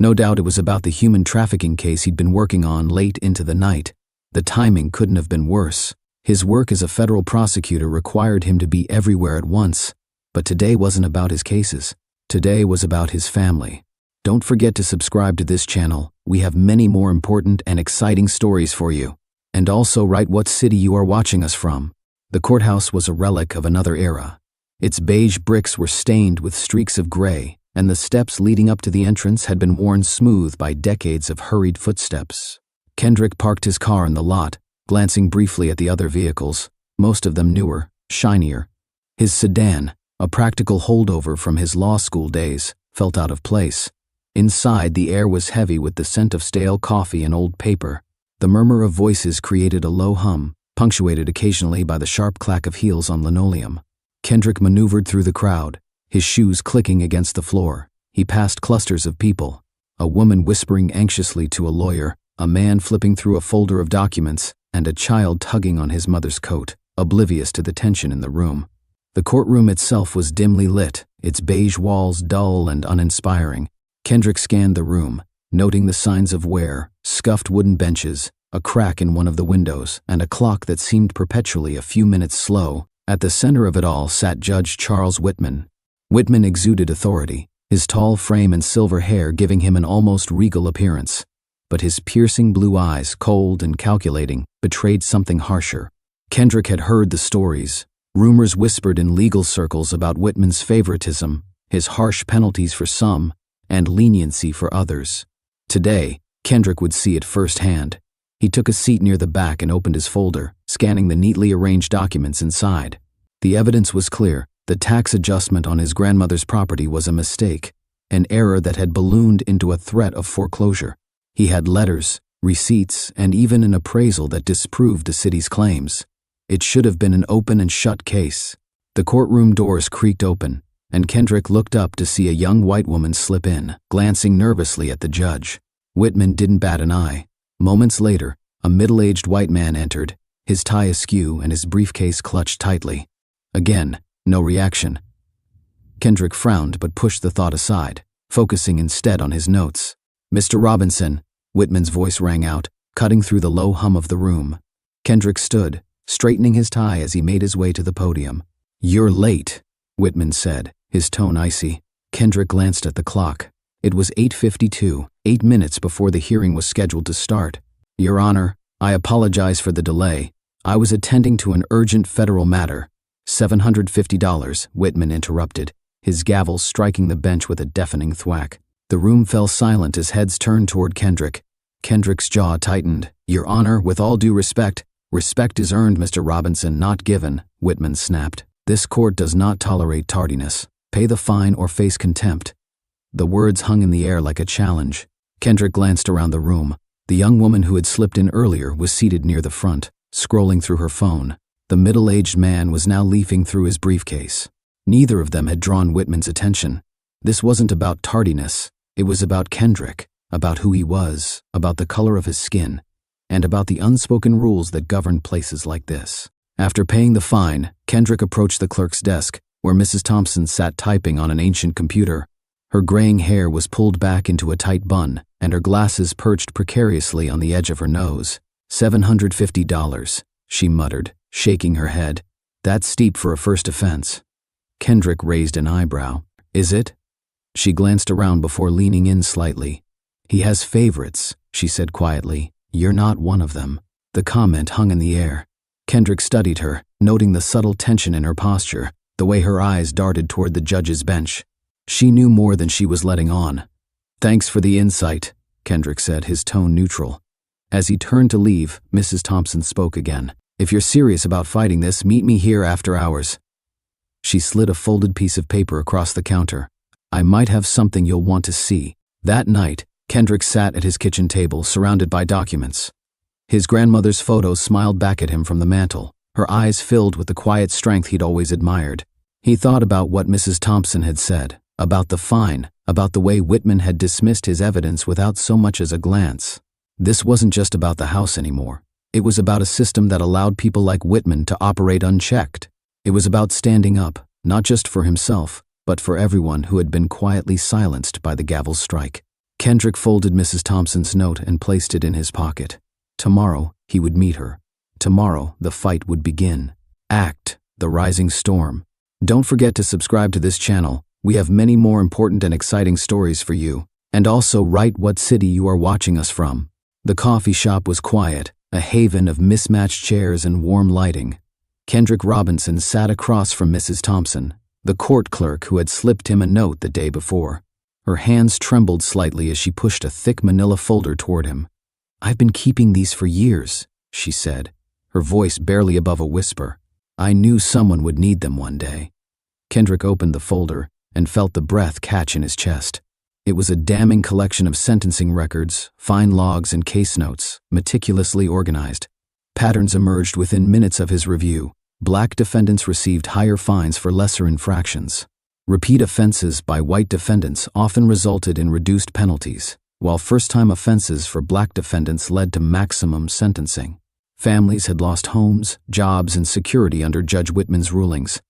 No doubt it was about the human trafficking case he'd been working on late into the night. The timing couldn't have been worse. His work as a federal prosecutor required him to be everywhere at once. But today wasn't about his cases. Today was about his family. Don't forget to subscribe to this channel. We have many more important and exciting stories for you. And also write what city you are watching us from. The courthouse was a relic of another era. Its beige bricks were stained with streaks of gray, and the steps leading up to the entrance had been worn smooth by decades of hurried footsteps. Kendrick parked his car in the lot, glancing briefly at the other vehicles, most of them newer, shinier. His sedan, a practical holdover from his law school days, felt out of place. Inside, the air was heavy with the scent of stale coffee and old paper. The murmur of voices created a low hum, punctuated occasionally by the sharp clack of heels on linoleum. Kendrick maneuvered through the crowd, his shoes clicking against the floor. He passed clusters of people, a woman whispering anxiously to a lawyer, a man flipping through a folder of documents, and a child tugging on his mother's coat, oblivious to the tension in the room. The courtroom itself was dimly lit, its beige walls dull and uninspiring. Kendrick scanned the room, noting the signs of wear, scuffed wooden benches, a crack in one of the windows, and a clock that seemed perpetually a few minutes slow. At the center of it all sat Judge Charles Whitman. Whitman exuded authority, his tall frame and silver hair giving him an almost regal appearance. But his piercing blue eyes, cold and calculating, betrayed something harsher. Kendrick had heard the stories, rumors whispered in legal circles about Whitman's favoritism, his harsh penalties for some, and leniency for others. Today, Kendrick would see it firsthand. He took a seat near the back and opened his folder, scanning the neatly arranged documents inside. The evidence was clear. The tax adjustment on his grandmother's property was a mistake, an error that had ballooned into a threat of foreclosure. He had letters, receipts, and even an appraisal that disproved the city's claims. It should have been an open and shut case. The courtroom doors creaked open, and Kendrick looked up to see a young white woman slip in, glancing nervously at the judge. Whitman didn't bat an eye. Moments later, a middle-aged white man entered, his tie askew and his briefcase clutched tightly. Again, no reaction. Kendrick frowned but pushed the thought aside, focusing instead on his notes. "Mr. Robinson," Whitman's voice rang out, cutting through the low hum of the room. Kendrick stood, straightening his tie as he made his way to the podium. "You're late," Whitman said, his tone icy. Kendrick glanced at the clock. It was 8:52, 8 minutes before the hearing was scheduled to start. "Your Honor, I apologize for the delay. I was attending to an urgent federal matter." $750, Whitman interrupted, his gavel striking the bench with a deafening thwack. The room fell silent as heads turned toward Kendrick. Kendrick's jaw tightened. "Your Honor, with all due respect." "Respect is earned, Mr. Robinson, not given," Whitman snapped. "This court does not tolerate tardiness. Pay the fine or face contempt." The words hung in the air like a challenge. Kendrick glanced around the room. The young woman who had slipped in earlier was seated near the front, scrolling through her phone. The middle-aged man was now leafing through his briefcase. Neither of them had drawn Whitman's attention. This wasn't about tardiness. It was about Kendrick, about who he was, about the color of his skin, and about the unspoken rules that governed places like this. After paying the fine, Kendrick approached the clerk's desk, where Mrs. Thompson sat typing on an ancient computer. Her graying hair was pulled back into a tight bun, and her glasses perched precariously on the edge of her nose. $750, she muttered, shaking her head. "That's steep for a first offense." Kendrick raised an eyebrow. "Is it?" She glanced around before leaning in slightly. "He has favorites," she said quietly. "You're not one of them." The comment hung in the air. Kendrick studied her, noting the subtle tension in her posture, the way her eyes darted toward the judge's bench. She knew more than she was letting on. "Thanks for the insight," Kendrick said, his tone neutral. As he turned to leave, Mrs. Thompson spoke again. "If you're serious about fighting this, meet me here after hours." She slid a folded piece of paper across the counter. "I might have something you'll want to see." That night, Kendrick sat at his kitchen table, surrounded by documents. His grandmother's photo smiled back at him from the mantel, her eyes filled with the quiet strength he'd always admired. He thought about what Mrs. Thompson had said, about the fine, about the way Whitman had dismissed his evidence without so much as a glance. This wasn't just about the house anymore. It was about a system that allowed people like Whitman to operate unchecked. It was about standing up, not just for himself, but for everyone who had been quietly silenced by the gavel's strike. Kendrick folded Mrs. Thompson's note and placed it in his pocket. Tomorrow, he would meet her. Tomorrow, the fight would begin. Act the Rising Storm. Don't forget to subscribe to this channel. We have many more important and exciting stories for you. And also write what city you are watching us from. The coffee shop was quiet, a haven of mismatched chairs and warm lighting. Kendrick Robinson sat across from Mrs. Thompson, the court clerk who had slipped him a note the day before. Her hands trembled slightly as she pushed a thick manila folder toward him. "I've been keeping these for years," she said, her voice barely above a whisper. "I knew someone would need them one day." Kendrick opened the folder and felt the breath catch in his chest. It was a damning collection of sentencing records, fine logs, and case notes, meticulously organized. Patterns emerged within minutes of his review. Black defendants received higher fines for lesser infractions. Repeat offenses by white defendants often resulted in reduced penalties, while first-time offenses for black defendants led to maximum sentencing. Families had lost homes, jobs, and security under Judge Whitman's rulings.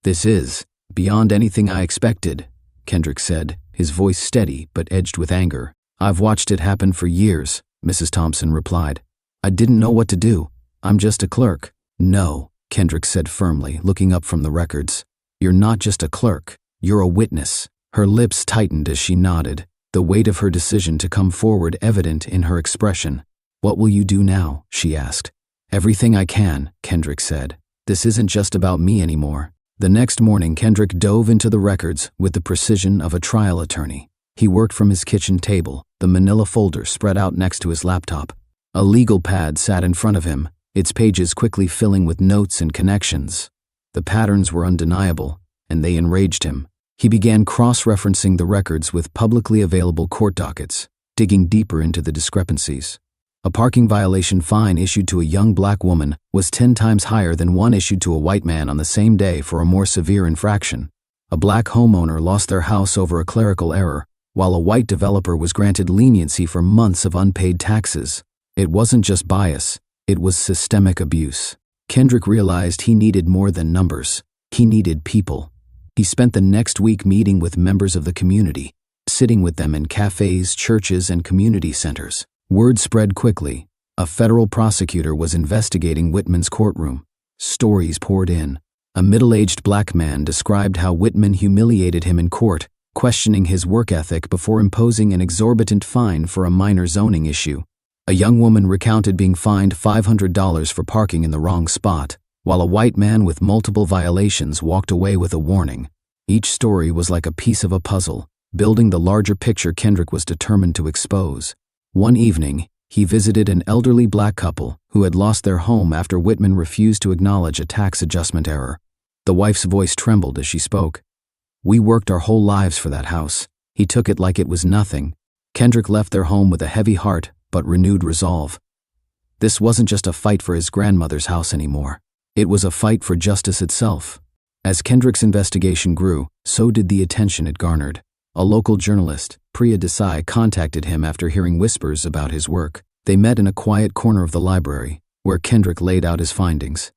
"This is beyond anything I expected," Kendrick said, his voice steady but edged with anger. "I've watched it happen for years," Mrs. Thompson replied. "I didn't know what to do. I'm just a clerk." "No," Kendrick said firmly, looking up from the records. "You're not just a clerk. You're a witness." Her lips tightened as she nodded, the weight of her decision to come forward evident in her expression. "What will you do now?" she asked. "Everything I can," Kendrick said. "This isn't just about me anymore." The next morning, Kendrick dove into the records with the precision of a trial attorney. He worked from his kitchen table, the manila folder spread out next to his laptop. A legal pad sat in front of him, its pages quickly filling with notes and connections. The patterns were undeniable, and they enraged him. He began cross-referencing the records with publicly available court dockets, digging deeper into the discrepancies. A parking violation fine issued to a young black woman was 10 times higher than one issued to a white man on the same day for a more severe infraction. A black homeowner lost their house over a clerical error, while a white developer was granted leniency for months of unpaid taxes. It wasn't just bias, it was systemic abuse. Kendrick realized he needed more than numbers. He needed people. He spent the next week meeting with members of the community, sitting with them in cafes, churches, and community centers. Word spread quickly. A federal prosecutor was investigating Whitman's courtroom. Stories poured in. A middle-aged black man described how Whitman humiliated him in court, questioning his work ethic before imposing an exorbitant fine for a minor zoning issue. A young woman recounted being fined $500 for parking in the wrong spot, while a white man with multiple violations walked away with a warning. Each story was like a piece of a puzzle, building the larger picture Kendrick was determined to expose. One evening, he visited an elderly black couple who had lost their home after Whitman refused to acknowledge a tax adjustment error. The wife's voice trembled as she spoke. "We worked our whole lives for that house. He took it like it was nothing." Kendrick left their home with a heavy heart but renewed resolve. This wasn't just a fight for his grandmother's house anymore. It was a fight for justice itself. As Kendrick's investigation grew, so did the attention it garnered. A local journalist, Priya Desai, contacted him after hearing whispers about his work. They met in a quiet corner of the library, where Kendrick laid out his findings.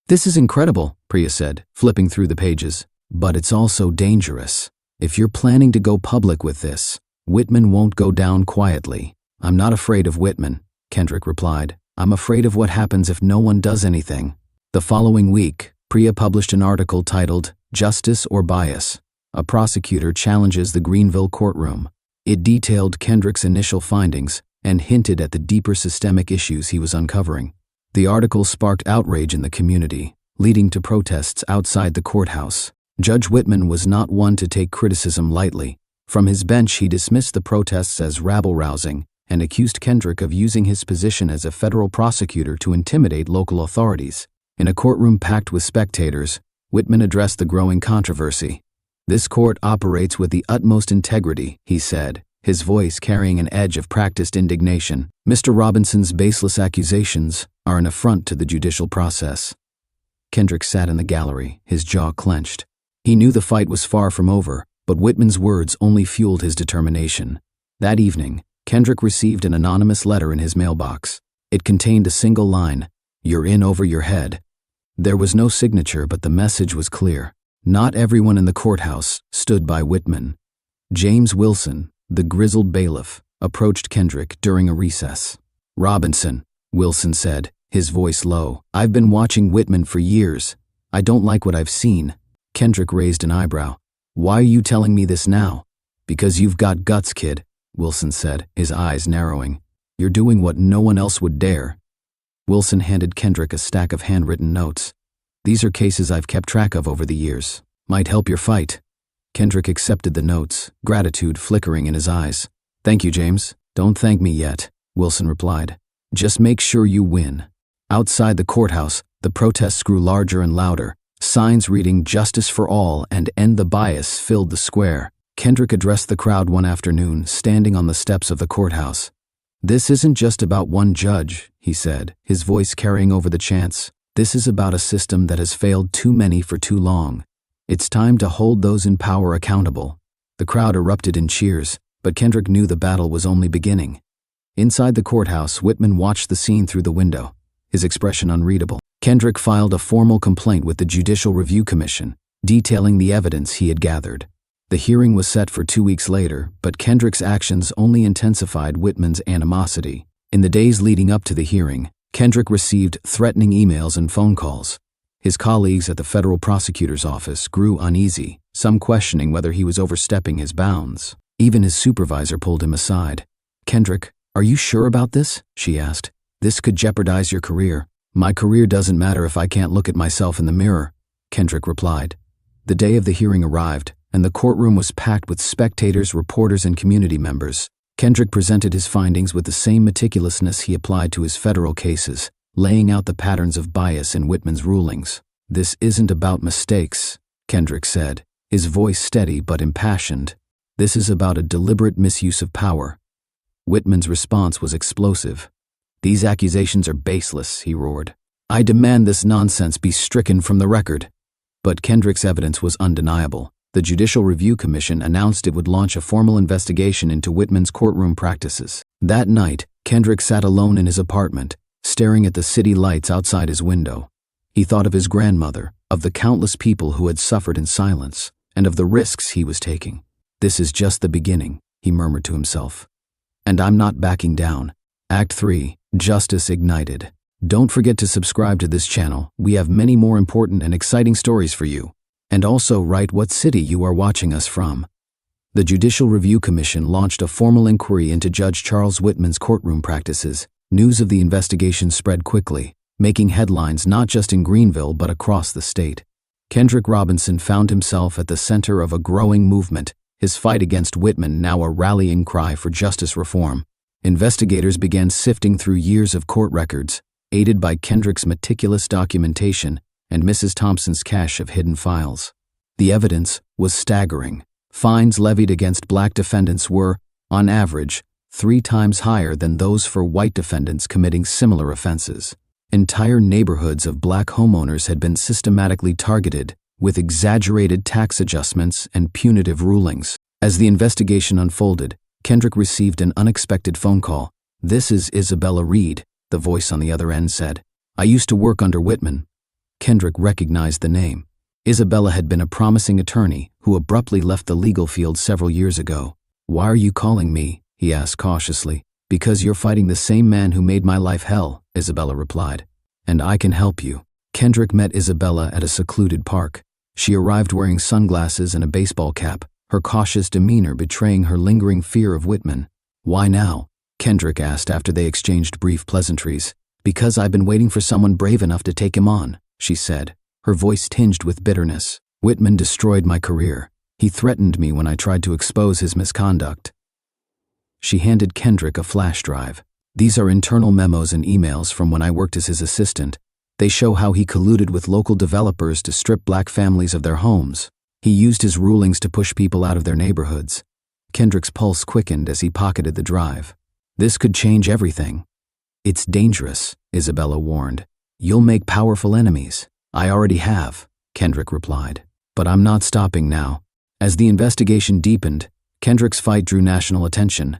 "This is incredible," Priya said, flipping through the pages. "But it's also dangerous. If you're planning to go public with this, Whitman won't go down quietly." "I'm not afraid of Whitman," Kendrick replied. "I'm afraid of what happens if no one does anything." The following week, Priya published an article titled, "Justice or Bias? A Prosecutor Challenges the Greenville Courtroom." It detailed Kendrick's initial findings and hinted at the deeper systemic issues he was uncovering. The article sparked outrage in the community, leading to protests outside the courthouse. Judge Whitman was not one to take criticism lightly. From his bench, he dismissed the protests as rabble-rousing and accused Kendrick of using his position as a federal prosecutor to intimidate local authorities. In a courtroom packed with spectators, Whitman addressed the growing controversy. "This court operates with the utmost integrity," he said, his voice carrying an edge of practiced indignation. "Mr. Robinson's baseless accusations are an affront to the judicial process." Kendrick sat in the gallery, his jaw clenched. He knew the fight was far from over, but Whitman's words only fueled his determination. That evening, Kendrick received an anonymous letter in his mailbox. It contained a single line, "You're in over your head." There was no signature, but the message was clear. Not everyone in the courthouse stood by Whitman. James Wilson, the grizzled bailiff, approached Kendrick during a recess. "Robinson," Wilson said, his voice low. "I've been watching Whitman for years. I don't like what I've seen." Kendrick raised an eyebrow. "Why are you telling me this now?" "Because you've got guts, kid," Wilson said, his eyes narrowing. "You're doing what no one else would dare." Wilson handed Kendrick a stack of handwritten notes. "These are cases I've kept track of over the years. Might help your fight." Kendrick accepted the notes, gratitude flickering in his eyes. "Thank you, James." "Don't thank me yet," Wilson replied. "Just make sure you win." Outside the courthouse, the protests grew larger and louder. Signs reading "Justice for All" and "End the Bias" filled the square. Kendrick addressed the crowd one afternoon, standing on the steps of the courthouse. "This isn't just about one judge," he said, his voice carrying over the chants. "This is about a system that has failed too many for too long. It's time to hold those in power accountable." The crowd erupted in cheers, but Kendrick knew the battle was only beginning. Inside the courthouse, Whitman watched the scene through the window, his expression unreadable. Kendrick filed a formal complaint with the Judicial Review Commission, detailing the evidence he had gathered. The hearing was set for 2 weeks later, but Kendrick's actions only intensified Whitman's animosity. In the days leading up to the hearing, Kendrick received threatening emails and phone calls. His colleagues at the federal prosecutor's office grew uneasy, some questioning whether he was overstepping his bounds. Even his supervisor pulled him aside. "Kendrick, are you sure about this?" she asked. "This could jeopardize your career." "My career doesn't matter if I can't look at myself in the mirror," Kendrick replied. The day of the hearing arrived, and the courtroom was packed with spectators, reporters, and community members. Kendrick presented his findings with the same meticulousness he applied to his federal cases, laying out the patterns of bias in Whitman's rulings. "This isn't about mistakes," Kendrick said, his voice steady but impassioned. "This is about a deliberate misuse of power." Whitman's response was explosive. "These accusations are baseless," he roared. "I demand this nonsense be stricken from the record." But Kendrick's evidence was undeniable. The Judicial Review Commission announced it would launch a formal investigation into Whitman's courtroom practices. That night, Kendrick sat alone in his apartment, staring at the city lights outside his window. He thought of his grandmother, of the countless people who had suffered in silence, and of the risks he was taking. "This is just the beginning," he murmured to himself. "And I'm not backing down." Act 3. Justice Ignited. Don't forget to subscribe to this channel. We have many more important and exciting stories for you. And also write what city you are watching us from. The Judicial Review Commission launched a formal inquiry into Judge Charles Whitman's courtroom practices. News of the investigation spread quickly, making headlines not just in Greenville but across the state. Kendrick Robinson found himself at the center of a growing movement, his fight against Whitman now a rallying cry for justice reform. Investigators began sifting through years of court records, aided by Kendrick's meticulous documentation and Mrs. Thompson's cache of hidden files. The evidence was staggering. Fines levied against black defendants were, on average, 3 times higher than those for white defendants committing similar offenses. Entire neighborhoods of black homeowners had been systematically targeted, with exaggerated tax adjustments and punitive rulings. As the investigation unfolded, Kendrick received an unexpected phone call. "This is Isabella Reed," the voice on the other end said. "I used to work under Whitman." Kendrick recognized the name. Isabella had been a promising attorney who abruptly left the legal field several years ago. "Why are you calling me?" he asked cautiously. "Because you're fighting the same man who made my life hell," Isabella replied. "And I can help you." Kendrick met Isabella at a secluded park. She arrived wearing sunglasses and a baseball cap, her cautious demeanor betraying her lingering fear of Whitman. "Why now?" Kendrick asked after they exchanged brief pleasantries. "Because I've been waiting for someone brave enough to take him on," she said, her voice tinged with bitterness. "Whitman destroyed my career. He threatened me when I tried to expose his misconduct." She handed Kendrick a flash drive. "These are internal memos and emails from when I worked as his assistant. They show how he colluded with local developers to strip black families of their homes. He used his rulings to push people out of their neighborhoods." Kendrick's pulse quickened as he pocketed the drive. "This could change everything." "It's dangerous," Isabella warned. "You'll make powerful enemies." "I already have," Kendrick replied. "But I'm not stopping now." As the investigation deepened, Kendrick's fight drew national attention.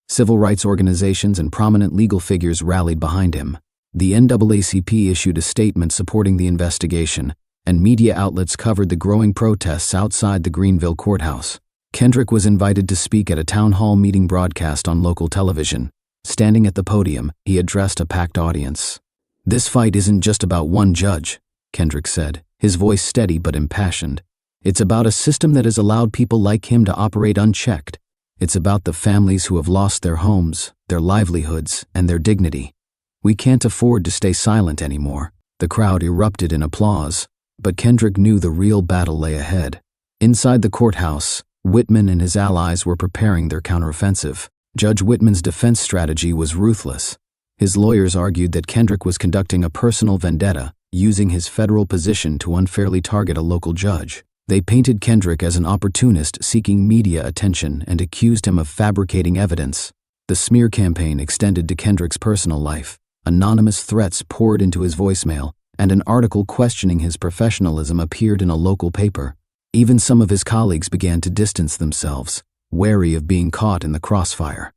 Civil rights organizations and prominent legal figures rallied behind him. The NAACP issued a statement supporting the investigation, and media outlets covered the growing protests outside the Greenville courthouse. Kendrick was invited to speak at a town hall meeting broadcast on local television. Standing at the podium, he addressed a packed audience. "This fight isn't just about one judge," Kendrick said, his voice steady but impassioned. "It's about a system that has allowed people like him to operate unchecked. It's about the families who have lost their homes, their livelihoods, and their dignity. We can't afford to stay silent anymore." The crowd erupted in applause, but Kendrick knew the real battle lay ahead. Inside the courthouse, Whitman and his allies were preparing their counteroffensive. Judge Whitman's defense strategy was ruthless. His lawyers argued that Kendrick was conducting a personal vendetta, using his federal position to unfairly target a local judge. They painted Kendrick as an opportunist seeking media attention and accused him of fabricating evidence. The smear campaign extended to Kendrick's personal life. Anonymous threats poured into his voicemail, and an article questioning his professionalism appeared in a local paper. Even some of his colleagues began to distance themselves, wary of being caught in the crossfire.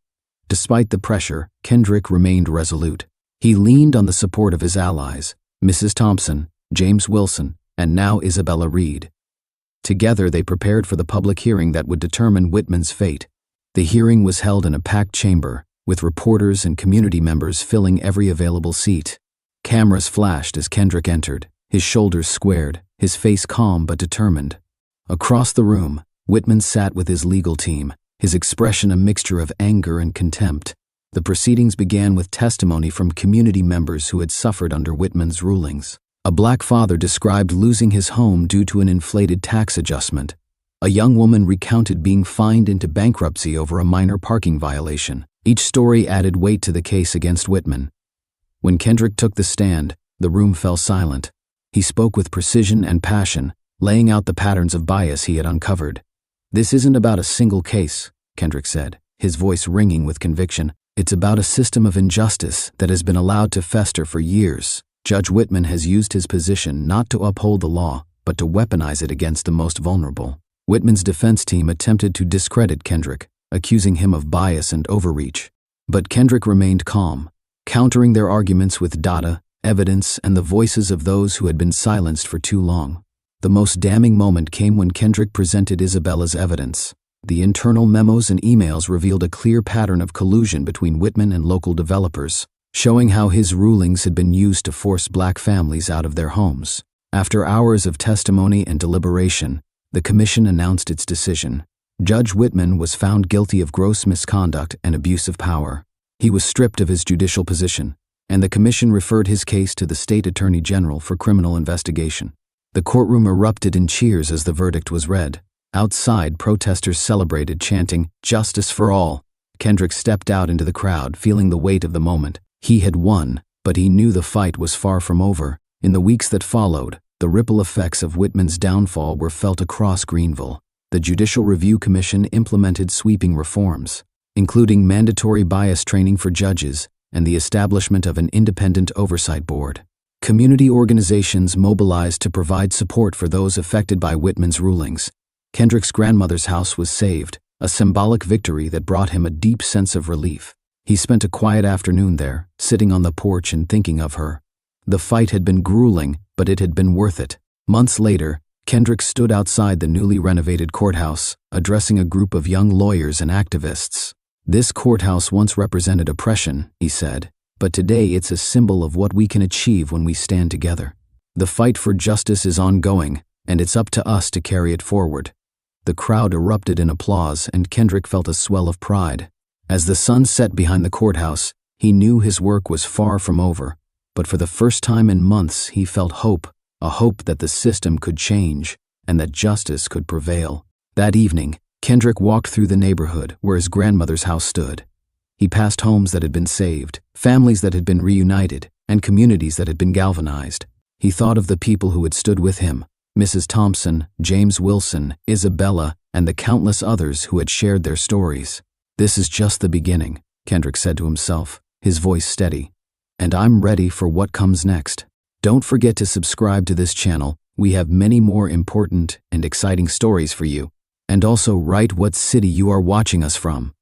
Despite the pressure, Kendrick remained resolute. He leaned on the support of his allies, Mrs. Thompson, James Wilson, and now Isabella Reed. Together they prepared for the public hearing that would determine Whitman's fate. The hearing was held in a packed chamber, with reporters and community members filling every available seat. Cameras flashed as Kendrick entered, his shoulders squared, his face calm but determined. Across the room, Whitman sat with his legal team, his expression a mixture of anger and contempt. The proceedings began with testimony from community members who had suffered under Whitman's rulings. A black father described losing his home due to an inflated tax adjustment. A young woman recounted being fined into bankruptcy over a minor parking violation. Each story added weight to the case against Whitman. When Kendrick took the stand, the room fell silent. He spoke with precision and passion, laying out the patterns of bias he had uncovered. "This isn't about a single case," Kendrick said, his voice ringing with conviction. "It's about a system of injustice that has been allowed to fester for years. Judge Whitman has used his position not to uphold the law, but to weaponize it against the most vulnerable." Whitman's defense team attempted to discredit Kendrick, accusing him of bias and overreach. But Kendrick remained calm, countering their arguments with data, evidence, and the voices of those who had been silenced for too long. The most damning moment came when Kendrick presented Isabella's evidence. The internal memos and emails revealed a clear pattern of collusion between Whitman and local developers, showing how his rulings had been used to force black families out of their homes. After hours of testimony and deliberation, the commission announced its decision. Judge Whitman was found guilty of gross misconduct and abuse of power. He was stripped of his judicial position, and the commission referred his case to the state attorney general for criminal investigation. The courtroom erupted in cheers as the verdict was read. Outside, protesters celebrated, chanting, "Justice for all." Kendrick stepped out into the crowd, feeling the weight of the moment. He had won, but he knew the fight was far from over. In the weeks that followed, the ripple effects of Whitman's downfall were felt across Greenville. The Judicial Review Commission implemented sweeping reforms, including mandatory bias training for judges and the establishment of an independent oversight board. Community organizations mobilized to provide support for those affected by Whitman's rulings. Kendrick's grandmother's house was saved, a symbolic victory that brought him a deep sense of relief. He spent a quiet afternoon there, sitting on the porch and thinking of her. The fight had been grueling, but it had been worth it. Months later, Kendrick stood outside the newly renovated courthouse, addressing a group of young lawyers and activists. "This courthouse once represented oppression," he said, "but today it's a symbol of what we can achieve when we stand together. The fight for justice is ongoing, and it's up to us to carry it forward." The crowd erupted in applause, and Kendrick felt a swell of pride. As the sun set behind the courthouse, he knew his work was far from over, but for the first time in months he felt hope, a hope that the system could change and that justice could prevail. That evening, Kendrick walked through the neighborhood where his grandmother's house stood. He passed homes that had been saved, families that had been reunited, and communities that had been galvanized. He thought of the people who had stood with him, Mrs. Thompson, James Wilson, Isabella, and the countless others who had shared their stories. "This is just the beginning," Kendrick said to himself, his voice steady. "And I'm ready for what comes next." Don't forget to subscribe to this channel. We have many more important and exciting stories for you. And also write what city you are watching us from.